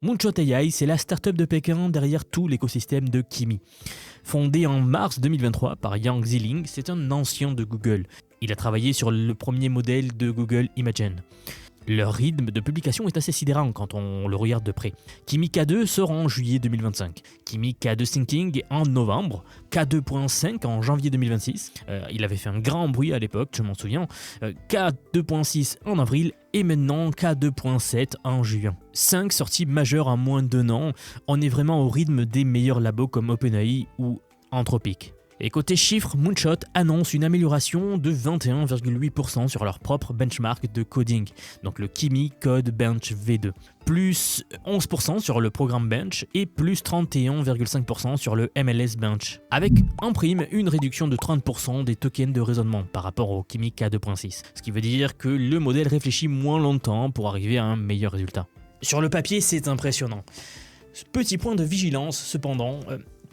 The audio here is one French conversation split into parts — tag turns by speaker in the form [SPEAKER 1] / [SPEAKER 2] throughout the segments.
[SPEAKER 1] Moonshot AI, c'est la startup de Pékin derrière tout l'écosystème de Kimi. Fondé en mars 2023 par Yang Ziling, c'est un ancien de Google. Il a travaillé sur le premier modèle de Google Imagen. Leur rythme de publication est assez sidérant quand on le regarde de près. Kimi K2 sort en juillet 2025, Kimi K2 Thinking en novembre, K2.5 en janvier 2026, il avait fait un grand bruit à l'époque, je m'en souviens, K2.6 en avril et maintenant K2.7 en juin. 5 sorties majeures en moins d'un an, on est vraiment au rythme des meilleurs labos comme OpenAI ou Anthropic. Et côté chiffres, Moonshot annonce une amélioration de 21,8% sur leur propre benchmark de coding, donc le Kimi Code Bench V2, plus 11% sur le programme Bench et plus 31,5% sur le MLS Bench, avec en prime une réduction de 30% des tokens de raisonnement par rapport au Kimi K2.6, ce qui veut dire que le modèle réfléchit moins longtemps pour arriver à un meilleur résultat. Sur le papier, c'est impressionnant. Petit point de vigilance cependant,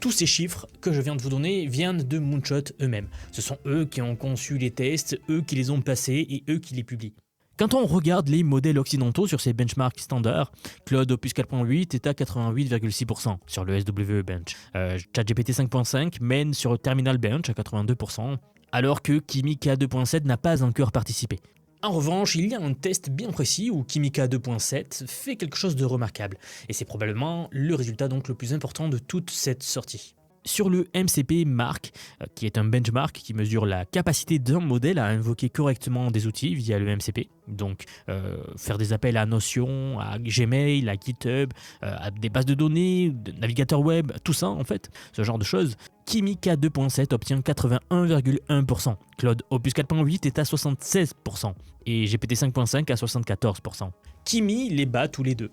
[SPEAKER 1] tous ces chiffres que je viens de vous donner viennent de Moonshot eux-mêmes. Ce sont eux qui ont conçu les tests, eux qui les ont passés et eux qui les publient. Quand on regarde les modèles occidentaux sur ces benchmarks standards, Claude Opus 4.8 est à 88,6% sur le SWE Bench. ChatGPT 5.5 mène sur le Terminal Bench à 82%, alors que Kimi K2.7 n'a pas encore participé. En revanche, il y a un test bien précis où Kimi K2.7 fait quelque chose de remarquable, et c'est probablement le résultat donc le plus important de toute cette sortie. Sur le MCP Mark, qui est un benchmark qui mesure la capacité d'un modèle à invoquer correctement des outils via le MCP, donc faire des appels à Notion, à Gmail, à GitHub, à des bases de données, de navigateurs web, tout ça en fait, ce genre de choses. Kimi K2.7 obtient 81,1%, Claude Opus 4.8 est à 76% et GPT 5.5 à 74%. Kimi les bat tous les deux.